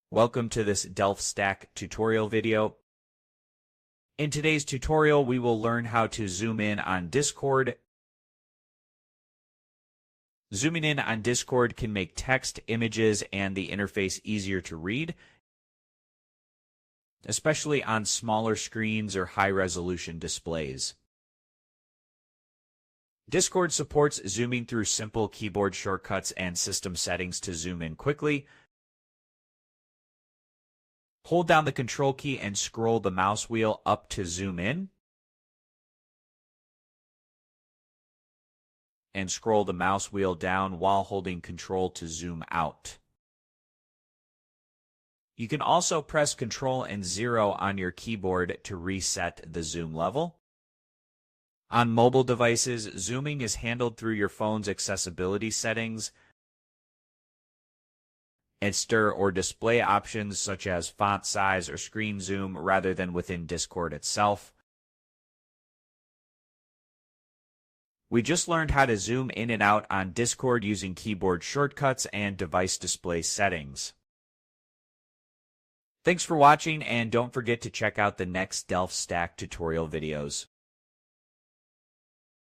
Welcome to this Delph Stack tutorial video. In today's tutorial, we will learn how to zoom in on Discord. Zooming in on Discord can make text, images, and the interface easier to read, especially on smaller screens or high-resolution displays. Discord supports zooming through simple keyboard shortcuts and system settings to zoom in quickly. Hold down the Control key and scroll the mouse wheel up to zoom in, and scroll the mouse wheel down while holding Control to zoom out. You can also press Control and 0 on your keyboard to reset the zoom level. On mobile devices, zooming is handled through your phone's accessibility settings and stir or display options such as font size or screen zoom rather than within Discord itself. We just learned how to zoom in and out on Discord using keyboard shortcuts and device display settings. Thanks for watching, and don't forget to check out the next Delph Stack tutorial videos.